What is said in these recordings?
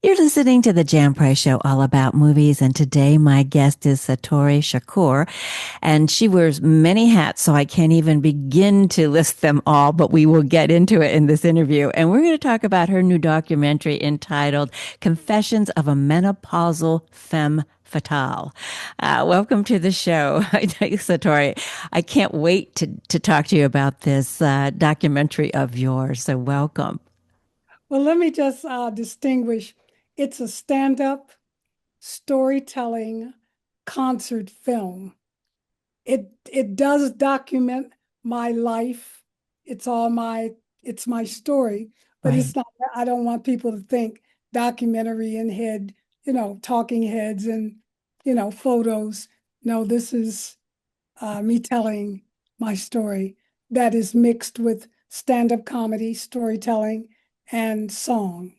You're listening to the Jam Price Show, all about movies. And today my guest is Satori Shakoor, and she wears many hats, so I can't even begin to list them all, but we will get into it in this interview. And we're going to talk about her new documentary entitled Confessions of a Menopausal Femme Fatale. Welcome to the show, Satori. I can't wait to talk to you about this documentary of yours. So welcome. Well, let me just distinguish. It's a stand-up storytelling concert film. It does document my life. It's all my it's my story, but Right. it's not. I don't want people to think documentary and talking heads and photos. No, this is me telling my story that is mixed with stand-up comedy, storytelling, and song.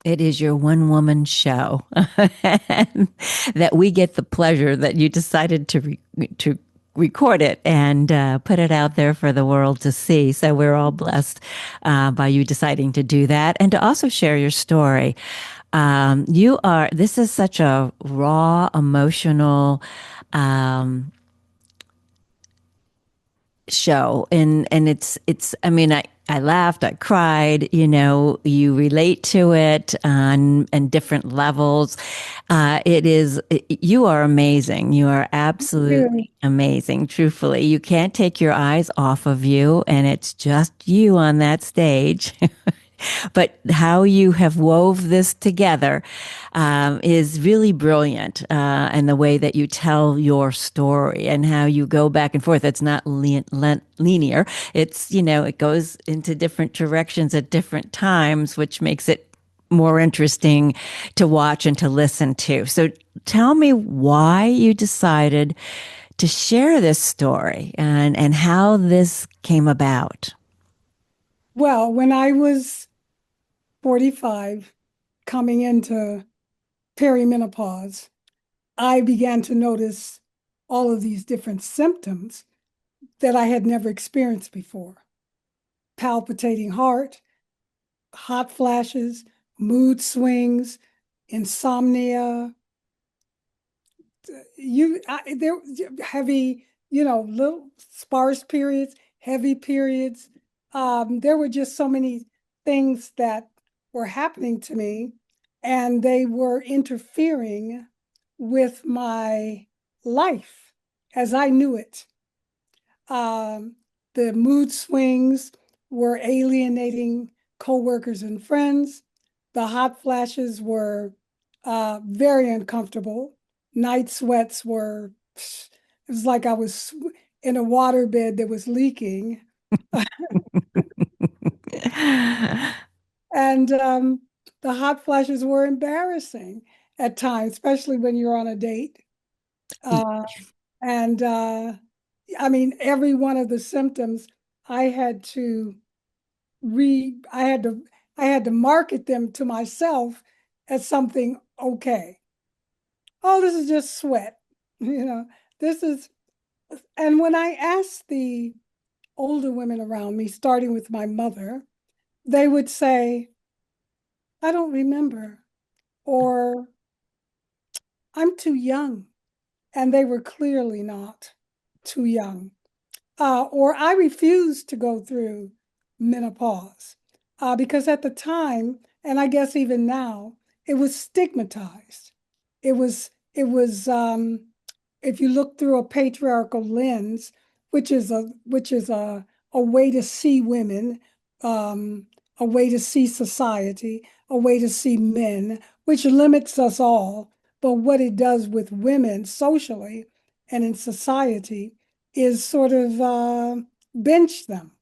It is your one woman show that we get the pleasure that you decided to record it and put it out there for the world to see. So we're all blessed by you deciding to do that and to also share your story. This is such a raw, emotional, um, show, and it's I mean, I laughed, I cried, you relate to it on different levels. You are amazing. You are Yeah. absolutely amazing. Truthfully, you can't take your eyes off of you, and it's just you on that stage. But how you have wove this together is really brilliant, and the way that you tell your story and how you go back and forth. It's not linear. It goes into different directions at different times, which makes it more interesting to watch and to listen to. So tell me why you decided to share this story and how this came about. Well, when I was 45, coming into perimenopause, I began to notice all of these different symptoms that I had never experienced before. Palpitating heart, hot flashes, mood swings, insomnia, there heavy, little sparse periods, heavy periods. There were just so many things that were happening to me, and they were interfering with my life as I knew it. Um, the mood swings were alienating coworkers and friends. The hot flashes were very uncomfortable. Night sweats were, it was like I was in a waterbed that was leaking. And the hot flashes were embarrassing at times, especially when you're on a date. Uh, and I mean, every one of the symptoms I had to re I had to I had to market them to myself as something okay. Oh, this is just sweat. You know, this is, and when I asked the older women around me, starting with my mother, they would say, I don't remember, or I'm too young. And they were clearly not too young. Or I refused to go through menopause because at the time, and I guess even now, it was stigmatized. It was if you look through a patriarchal lens, which is a way to see women, um, a way to see society, a way to see men, which limits us all. But what it does with women socially and in society is sort of bench them,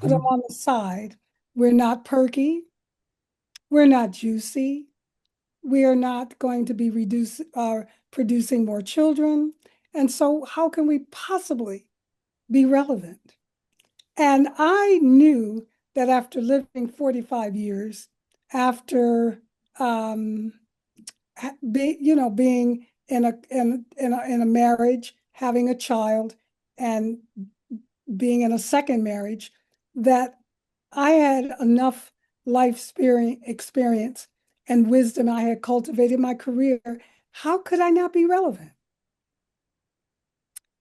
put them Mhm. on the side. We're not perky. We're not juicy. We are not going to be producing more children. And so, how can we possibly be relevant? And I knew that after living 45 years, after um, being in a marriage, having a child, and being in a second marriage, that I had enough life experience and wisdom I had cultivated in my career, how could I not be relevant?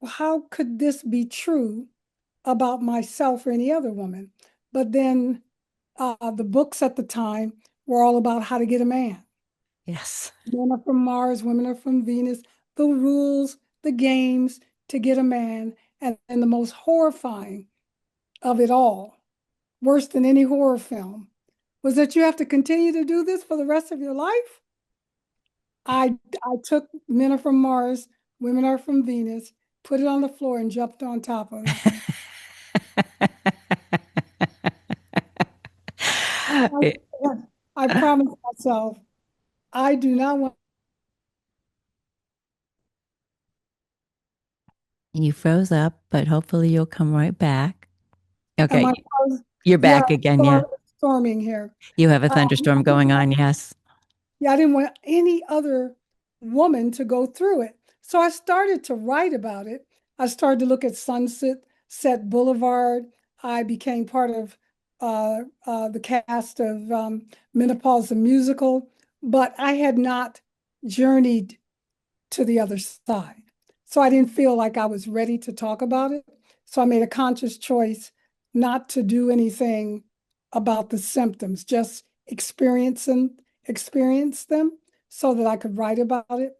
Well, how could this be true about myself or any other woman? But then the books at the time were all about how to get a man. Yes. Men are from Mars, women are from Venus, the rules, the games to get a man. And the most horrifying of it all, worse than any horror film, was that you have to continue to do this for the rest of your life. I took Men Are From Mars, Women Are From Venus, put it on the floor and jumped on top of it. I, I promised myself I do not want. You froze up, but hopefully you'll come right back. Am I Okay, close? you're Yeah, back again. Yeah. storming here. You have a Um, thunderstorm going on. Yes. yeah, I didn't want any other woman to go through it. So I started to write about it. I started to look at Sunset Boulevard. I became part of the cast of Menopausal Musical, but I had not journeyed to the other side. So I didn't feel like I was ready to talk about it. So I made a conscious choice not to do anything about the symptoms, just experience them so that I could write about it.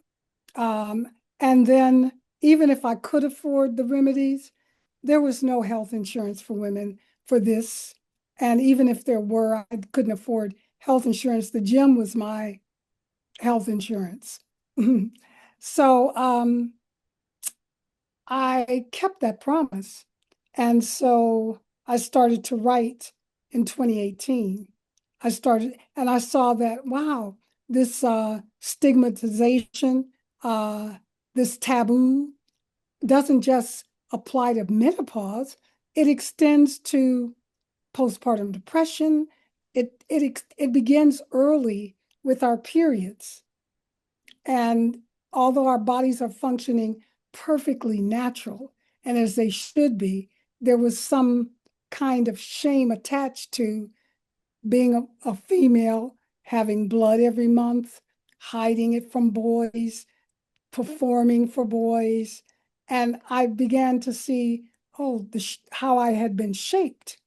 And then even if I could afford the remedies, there was no health insurance for women for this. And even if there were, I couldn't afford health insurance. The gym was my health insurance. So I kept that promise. And so I started to write in 2018. I started, and I saw that, wow, this stigmatization, uh, this taboo doesn't just apply to menopause, it extends to postpartum depression. It begins early with our periods. And although our bodies are functioning perfectly natural and as they should be, there was some kind of shame attached to being a female, having blood every month, hiding it from boys, performing for boys. And I began to see, oh, how I had been shaped.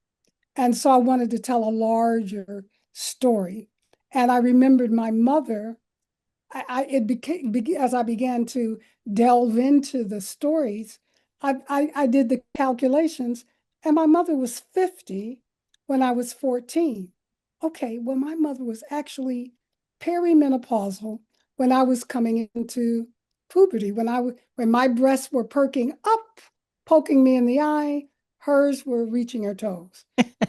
And so I wanted to tell a larger story. And I remembered my mother. It became, as I began to delve into the stories, I did the calculations, and my mother was 50 when I was 14. Okay, well, my mother was actually perimenopausal when I was coming into puberty. When my breasts were perking up, poking me in the eye, hers were reaching her toes.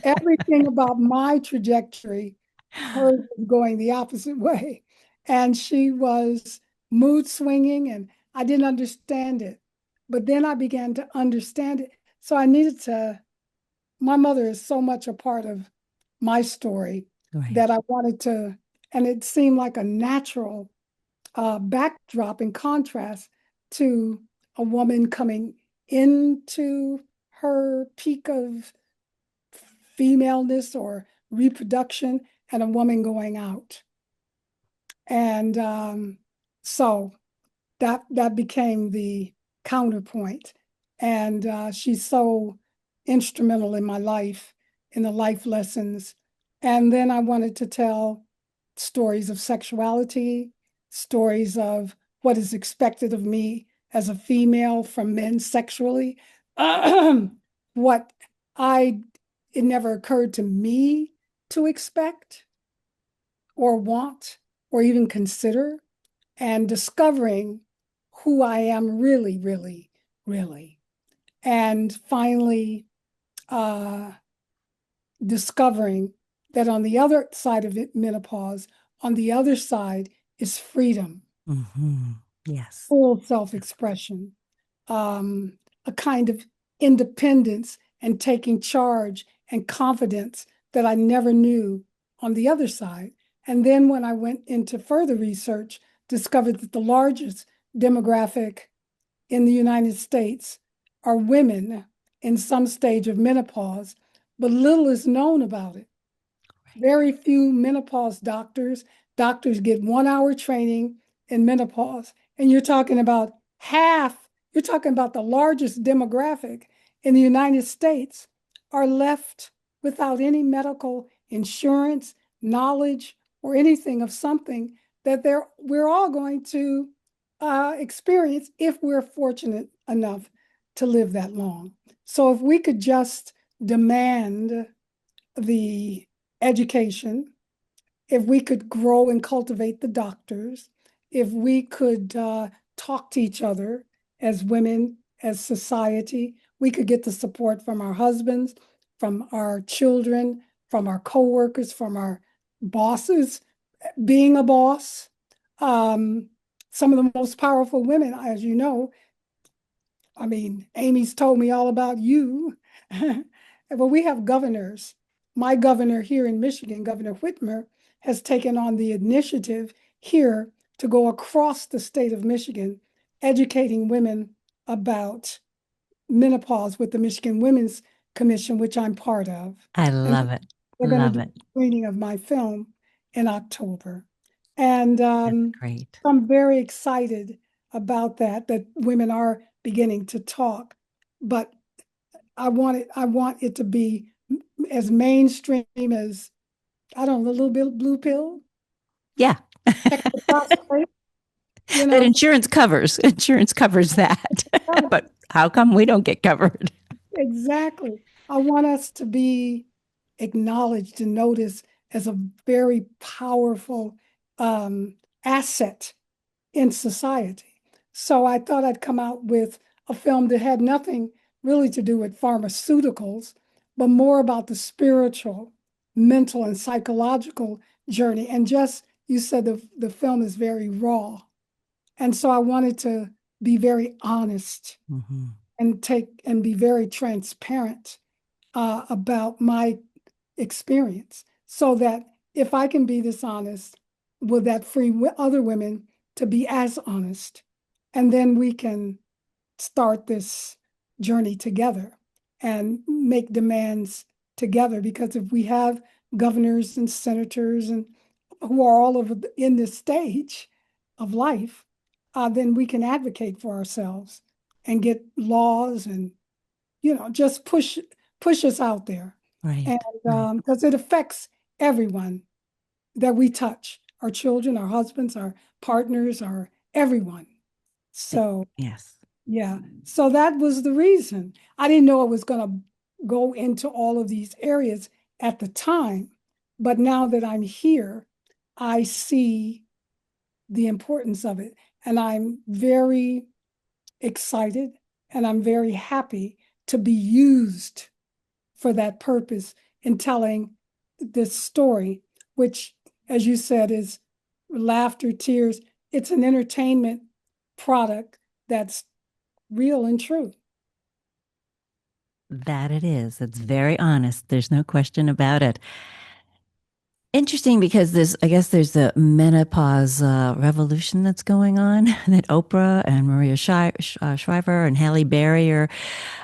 Everything about my trajectory, hers was going the opposite way. And she was mood swinging, and I didn't understand it. But then I began to understand it. So I needed to, my mother is so much a part of my story Right. that I wanted to, and it seemed like a natural backdrop in contrast to a woman coming into her peak of femaleness or reproduction and a woman going out. And so that became the counterpoint. And she's so instrumental in my life, in the life lessons. And then I wanted to tell stories of sexuality, stories of what is expected of me as a female from men sexually. What I, it never occurred to me to expect or want or even consider, and discovering who I am really, really, really. And finally, uh, discovering that on the other side of it, menopause, on the other side is freedom, Hmm. Yes. full self expression, a kind of independence and taking charge and confidence that I never knew on the other side. And then when I went into further research, discovered that the largest demographic in the United States are women in some stage of menopause, but little is known about it. Right. Very few menopause doctors doctors get 1 hour training in menopause. And you're talking about half, you're talking about the largest demographic in the United States are left without any medical insurance, knowledge, or anything of something that we're all going to experience if we're fortunate enough to live that long. So if we could just demand the education, if we could grow and cultivate the doctors, if we could talk to each other as women, as society, we could get the support from our husbands, from our children, from our coworkers, from our bosses, being a boss. Um, some of the most powerful women, as you know, I mean, Amy's told me all about you. But we have governors. My governor here in Michigan, Governor Whitmer, has taken on the initiative here to go across the state of Michigan, educating women about menopause with the Michigan Women's Commission, which I'm part of. I And love it. they're going to Love do it. a screening of my film in October. And That's great. I'm very excited about that women are beginning to talk. But I want it to be as mainstream as, I don't know, a little bit blue pill, Yeah. check the prostate, you That know. insurance covers that. But how come we don't get covered? Exactly. I want us to be acknowledged and noticed as a very powerful asset in society. So I thought I'd come out with a film that had nothing really to do with pharmaceuticals, but more about the spiritual, mental, and psychological journey. And just, you said the film is very raw. And so I wanted to be very honest Mhm. and be very transparent about my experience, so that if I can be this honest, will that free other women to be as honest, and then we can start this journey together and make demands together. Because if we have governors and senators and who are all over in this stage of life, then we can advocate for ourselves and get laws and, just push us out there. And Right. Right. because it affects everyone that we touch, our children, our husbands, our partners, our everyone. So Yes. yeah, so that was the reason. I didn't know it was going to go into all of these areas at the time, but now that I'm here, I see the importance of it, and I'm very excited and I'm very happy to be used for that purpose in telling this story, which, as you said, is laughter, tears. It's an entertainment product that's real and true. That it is. It's very honest. There's no question about it. Interesting because I guess there's the menopause revolution that's going on that Oprah and Maria Shriver and Halle Berry are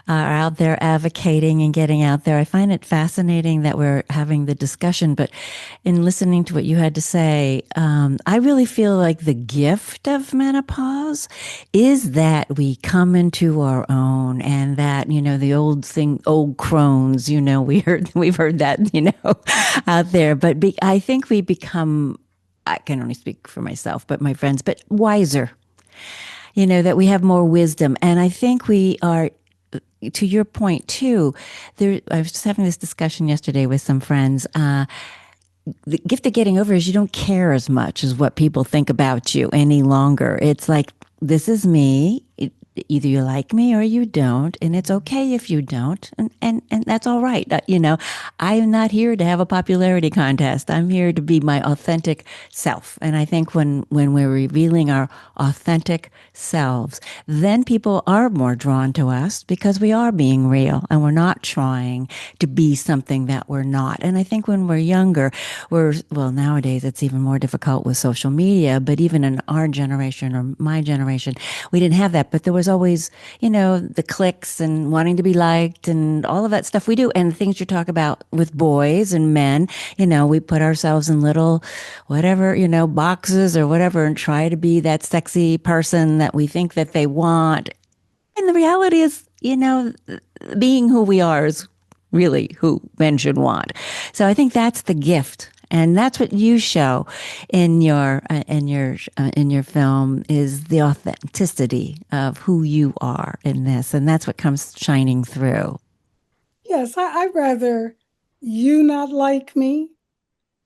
out there advocating and getting out there. I find it fascinating that we're having the discussion, but in listening to what you had to say, I really feel like the gift of menopause is that we come into our own, and that, the old thing, old crones, we've heard that, out there. But I think we become, I can only speak for myself, but my friends, but wiser, that we have more wisdom. And I think we are, to your point too, I was just having this discussion yesterday with some friends. The gift of getting over is you don't care as much as what people think about you any longer. It's like, this is me. Either you like me or you don't, and it's okay if you don't, and that's all right. I am not here to have a popularity contest. I'm here to be my authentic self. And I think when we're revealing our authentic selves, then people are more drawn to us because we are being real and we're not trying to be something that we're not. And I think when we're younger, well, nowadays it's even more difficult with social media, but even in our generation or my generation, we didn't have that. But there was there's always, the clicks and wanting to be liked and all of that stuff we do. And the things you talk about with boys and men, we put ourselves in little, whatever, boxes or whatever and try to be that sexy person that we think that they want. And the reality is, being who we are is really who men should want. So I think that's the gift. And that's what you show in your film is the authenticity of who you are in this, and that's what comes shining through. Yes, I'd rather you not like me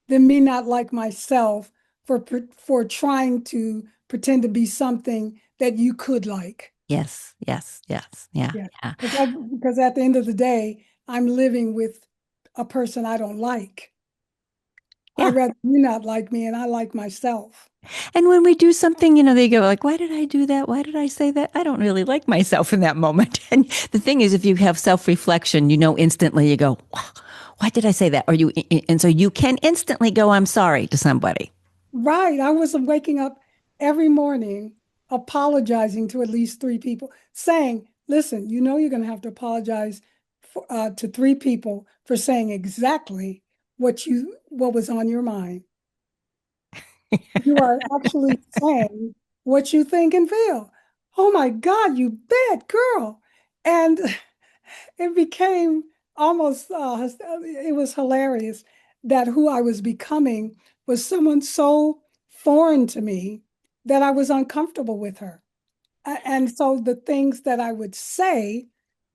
than me not like myself for trying to pretend to be something that you could like. Yes, yes, yes, yeah, Yeah. yeah, Because at the end of the day, I'm living with a person I don't like. yeah. I'd rather you not like me and I like myself. And when we do something, they go like, "Why did I do that? Why did I say that? I don't really like myself in that moment." And the thing is, if you have self-reflection, instantly. You go, "Why did I say that?" Or and so you can instantly go, "I'm sorry" to somebody. Right. I was waking up every morning apologizing to at least three people, saying, listen, you know you're going to have to apologize to three people for saying exactly what was on your mind. You are actually saying what you think and feel. Oh my God, you bad girl. And it became almost, it was hilarious that who I was becoming was someone so foreign to me that I was uncomfortable with her. And so the things that I would say,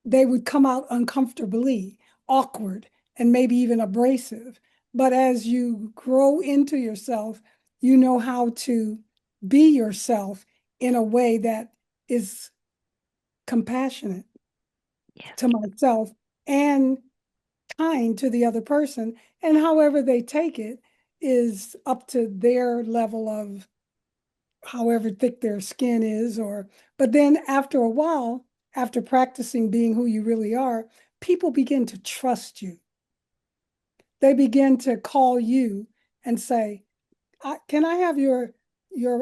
they would come out uncomfortably, awkward, and maybe even abrasive. But as you grow into yourself, you know how to be yourself in a way that is compassionate Yes. to myself and kind to the other person. And however they take it is up to their level of however thick their skin is, or but then after a while, after practicing being who you really are, people begin to trust you. They begin to call you and say, can I have your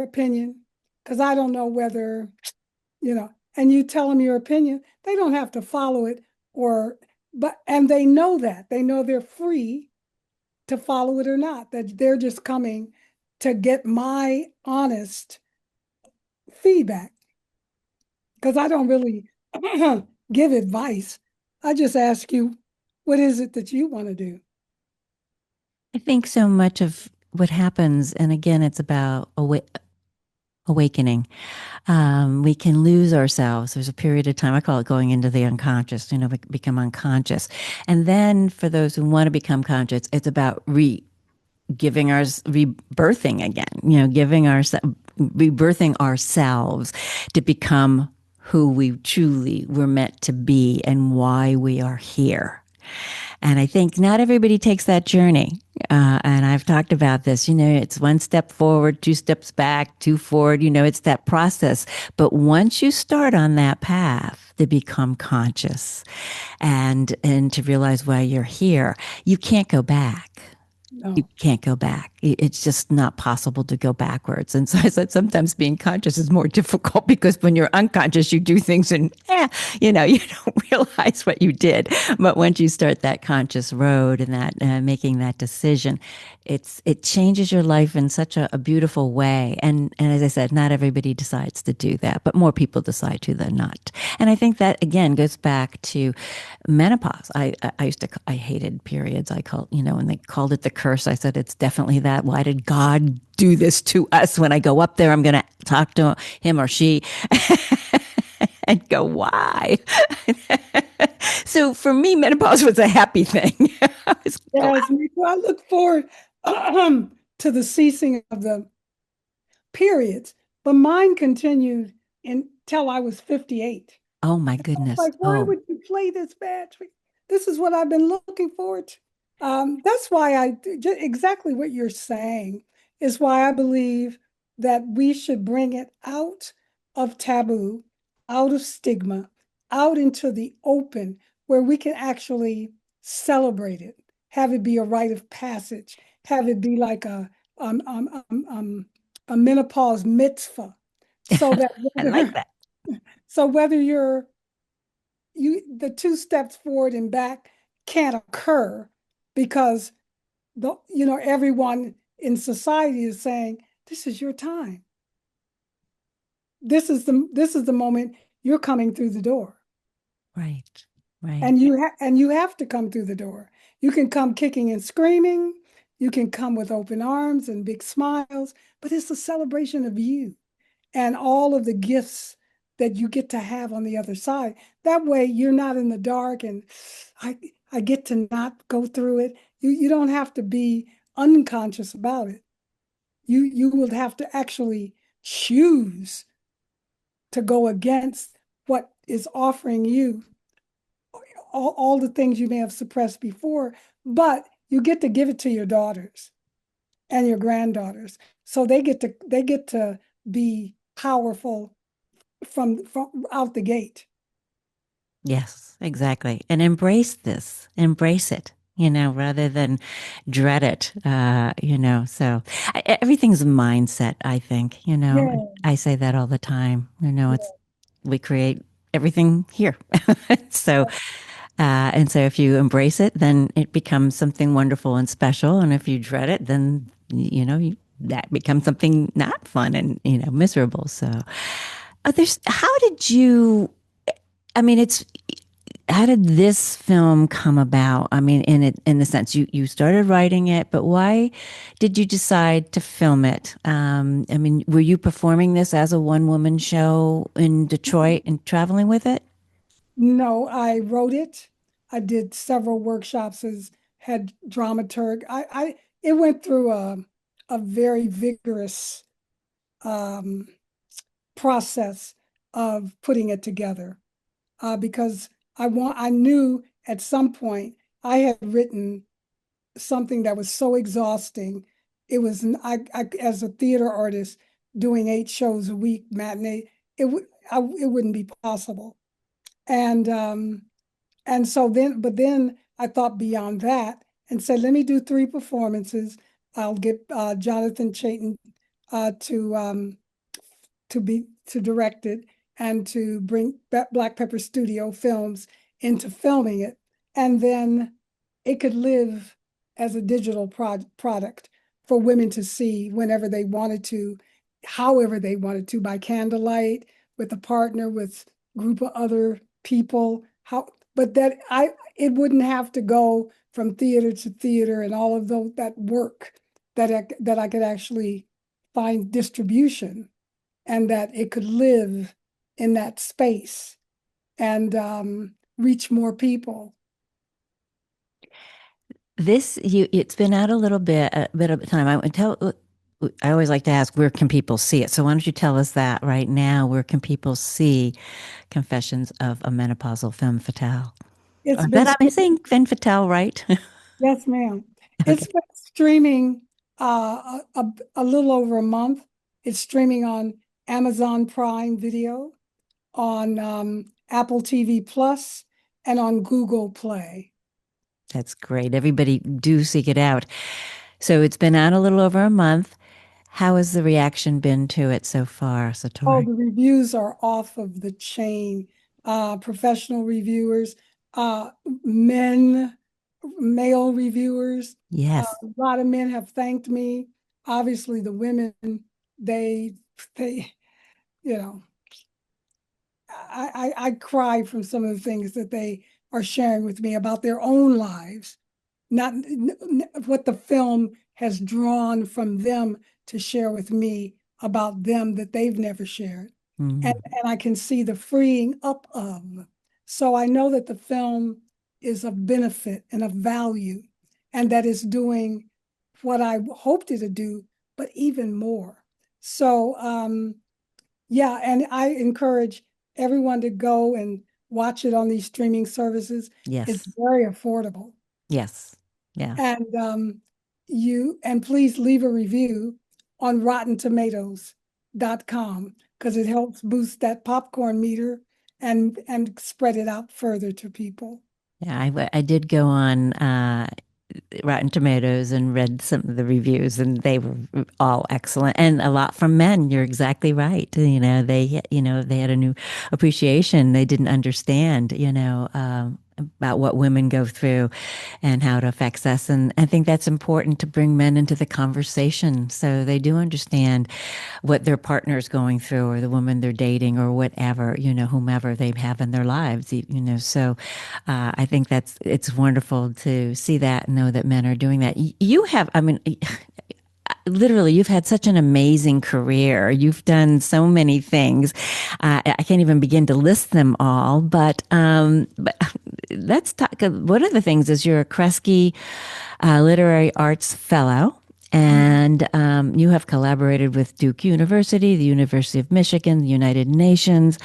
opinion? Because I don't know whether, and you tell them your opinion, they don't have to follow it or and they know that. They know they're free to follow it or not, that they're just coming to get my honest feedback because I don't really give advice. I just ask you, what is it that you want to do? I think so much of what happens, and again, it's about awakening. We can lose ourselves. There's a period of time, I call it going into the unconscious, we become unconscious. And then for those who want to become conscious, it's about giving our rebirthing again, giving our rebirthing ourselves to become who we truly were meant to be and why we are here. And I think not everybody takes that journey. And I've talked about this, it's one step forward, two steps back, two forward, it's that process. But once you start on that path to become conscious and to realize why you're here, you can't go back. You No. can't go back. It's just not possible to go backwards. And so I said sometimes being conscious is more difficult because when you're unconscious, you do things and you don't realize what you did. But once you start that conscious road and that making that decision, it changes your life in such a beautiful way. And as I said, not everybody decides to do that, but more people decide to than not. And I think that again goes back to menopause. I hated periods. I called, when they called it the curse, I said, it's definitely that. Why did God do this to us? When I go up there, I'm going to talk to him or she and go, why? So for me, menopause was a happy thing. I was glad. Yes, me too. I look forward to the ceasing of the periods, but mine continued until I was 58. Oh my I was goodness. like, why Oh, would you play this bad trick? This is what I've been looking forward to. That's why exactly what you're saying is why I believe that we should bring it out of taboo, out of stigma, out into the open where we can actually celebrate it, have it be a rite of passage, have it be like um, um, um, um, a menopause mitzvah, so that I like whether that. So whether the two steps forward and back can't occur because everyone in society is saying, this is your time. This is the moment you're coming through the door. Right. Right. And you have to come through the door. You can come kicking and screaming. You can come with open arms and big smiles, but it's a celebration of you and all of the gifts that you get to have on the other side. That way you're not in the dark and I I get to not go through it. You don't have to be unconscious about it. You will have to actually choose to go against what is offering you all the things you may have suppressed before, but you get to give it to your daughters and your granddaughters. So they get to be powerful from out the gate. Yes, exactly. And embrace this, embrace it, rather than dread it, So everything's a mindset, I think, Yeah, I say that all the time, we create everything here. So, and so if you embrace it, then it becomes something wonderful and special. And if you dread it, then, that becomes something not fun and, miserable. So, how did you, I mean, how did this film come about? I mean, in the sense you started writing it, but why did you decide to film it? I mean, were you performing this as a one woman show in Detroit and traveling with it? no, I wrote it. I did several workshops as head dramaturg. It went through a very vigorous um, process of putting it together because I knew at some point I had written something that was so exhausting. It was I as a theater artist doing 8 shows a week matinee. It wouldn't be possible. And but then I thought beyond that and said, let me do 3 performances. I'll get Jonathan Chayton to direct it and to bring Black Pepper Studio Films into filming it, and then it could live as a digital product for women to see whenever they wanted to, however they wanted to, by candlelight, with a partner, with group of other people. But that it wouldn't have to go from theater to theater and all of that work that I could actually find distribution and that it could live in that space and reach more people. It's been out a bit of time. I always like to ask, where can people see it? So why don't you tell us that right now? Where can people see Confessions of a Menopausal Femme Fatale? It's Or been, that I'm saying Femme Fatale, right? yes, ma'am. Okay, It's been streaming a little over a month. It's streaming on Amazon Prime Video, on Apple TV Plus, and on Google Play. that's great. Everybody do seek it out. So it's been out a little over a month. How has the reaction been to it so far, Oh, Satori? the reviews are off of the chain. Professional reviewers, uh, men, male reviewers. Yes. A lot of men have thanked me. Obviously, the women, they, they, you know, I cry from some of the things that they are sharing with me about their own lives, not what the film has drawn from them to share with me about them that they've never shared. And, Mm. and I can see the freeing up of. So I know that the film is of benefit and of value, and that it's doing what I hoped it to do, but even more. So yeah, and I encourage everyone to go and watch it on these streaming services. It's Yes. very affordable. Yes. Yeah. And please leave a review on RottenTomatoes.com because it helps boost that popcorn meter and spread it out further to people. Yeah, I did go on Rotten Tomatoes and read some of the reviews, and they were all excellent, and a lot from men. You're exactly right. They had a new appreciation. They didn't understand, about what women go through and how it affects us. And I think that's important to bring men into the conversation so they do understand what their partner's going through or the woman they're dating or whatever, whomever they have in their lives, So I think it's wonderful to see that and know that men are doing that. You have, I mean, literally, you've had such an amazing career. You've done so many things. I can't even begin to list them all, but let's talk. One of the things is you're a Kresge Literary Arts Fellow. And you have collaborated with Duke University, the University of Michigan, the United Nations,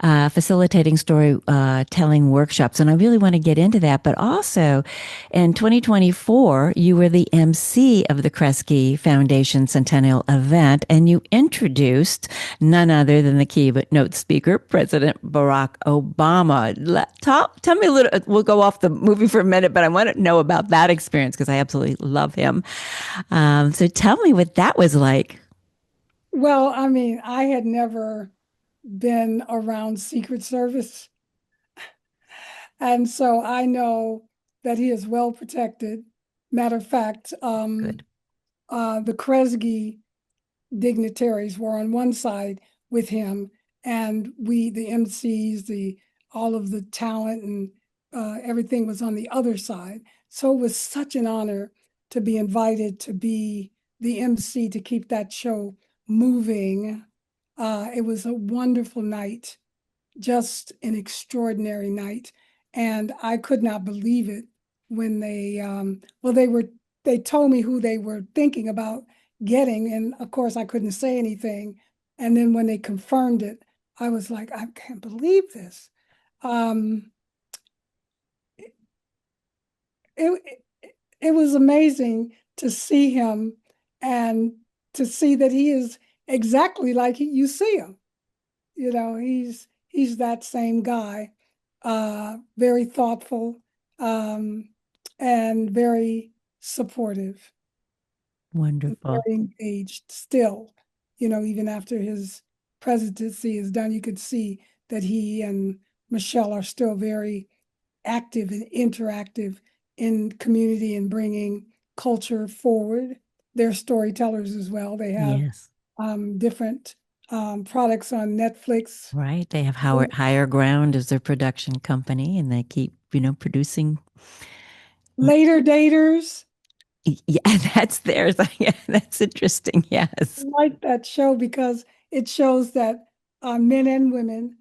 facilitating storytelling workshops. And I really want to get into that. But also in 2024, you were the MC of the Kresge Foundation Centennial event, and you introduced none other than the keynote speaker, President Barack Obama. Tell me a little, we'll go off the movie for a minute, but I want to know about that experience because I absolutely love him. So tell me what that was like. Well, I mean, I had never been around Secret Service, and so I know that he is well protected. Matter of fact, Good. the Kresge dignitaries were on one side with him, and we, the MCs, the all of the talent and everything was on the other side. So it was such an honor to be invited to be the MC to keep that show moving. It was a wonderful night, just an extraordinary night. And I could not believe it when they told me who they were thinking about getting. And of course, I couldn't say anything. And then when they confirmed it, I was like, I can't believe this. Um, it, it was amazing to see him and to see that he is exactly like you see him. He's that same guy, very thoughtful, um, and very supportive, Wonderful. very engaged still. Even after his presidency is done, you could see that he and Michelle are still very active and interactive in community and bringing culture forward. They're storytellers as well. They have Yes. different products on Netflix. Right. They have Higher Ground as their production company, and they keep, producing. Later daters, Yeah, that's theirs. Yeah, that's interesting. Yes. like that show because it shows that men and women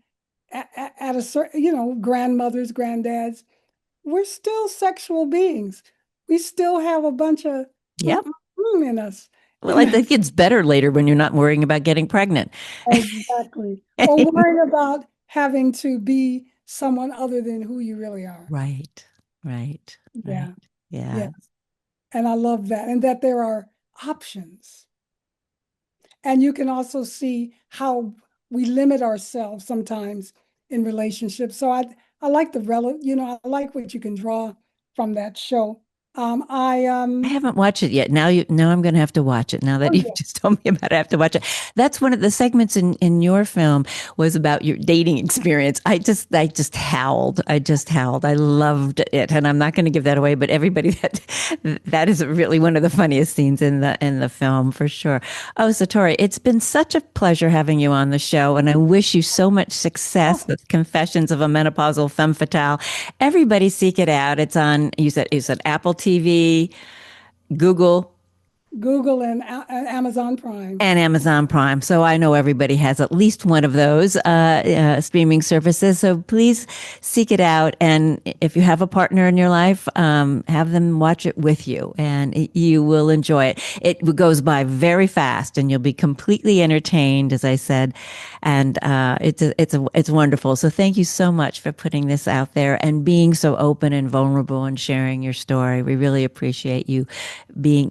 at a certain, grandmothers, granddads, we're still sexual beings. We still have a bunch of Yep. in us, Well, I think it's better later when you're not worrying about getting pregnant. Exactly. Or worrying about having to be someone other than who you really are. Right. Right. Right. Yeah. Yeah. Yes. And I love that. And that there are options. And you can also see how we limit ourselves sometimes in relationships. So I like I like what you can draw from that show. I I haven't watched it yet. Now I'm going to have to watch it. Now that oh you've yeah, just told me about it, I have to watch it. That's one of the segments in your film was about your dating experience. I just howled. I just howled. I loved it, and I'm not going to give that away. But everybody, that is really one of the funniest scenes in the film for sure. Oh, Satori, it's been such a pleasure having you on the show, and I wish you so much success oh, with Confessions of a Menopausal Femme Fatale. Everybody seek it out. It's on. You said Apple TV. Google, Google and Amazon Prime. and Amazon Prime. So I know everybody has at least one of those streaming services. So please seek it out. And if you have a partner in your life, have them watch it with you and you will enjoy it. It goes by very fast and you'll be completely entertained, as I said. And it's wonderful. So thank you so much for putting this out there and being so open and vulnerable and sharing your story. We really appreciate you being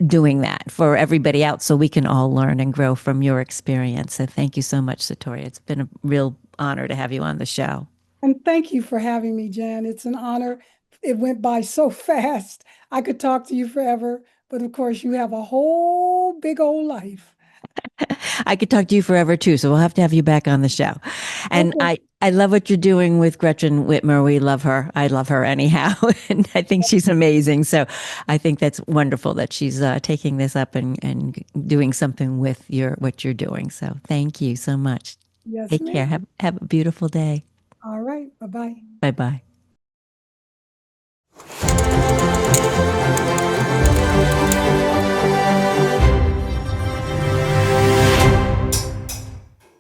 doing that for everybody else so we can all learn and grow from your experience. So thank you so much, Satori. It's been a real honor to have you on the show. And thank you for having me, Jan. It's an honor it went by so fast. I could talk to you forever, but of course, you have a whole big old life. I could talk to you forever too, so we'll have to have you back on the show. And Okay. I love what you're doing with Gretchen Whitmer. We love her. I love her anyhow, and I think she's amazing. So I think that's wonderful that she's taking this up and doing something with your what you're doing. So thank you so much. Yes, Take care. ma'am. Have a beautiful day. All right. Bye bye. Bye bye.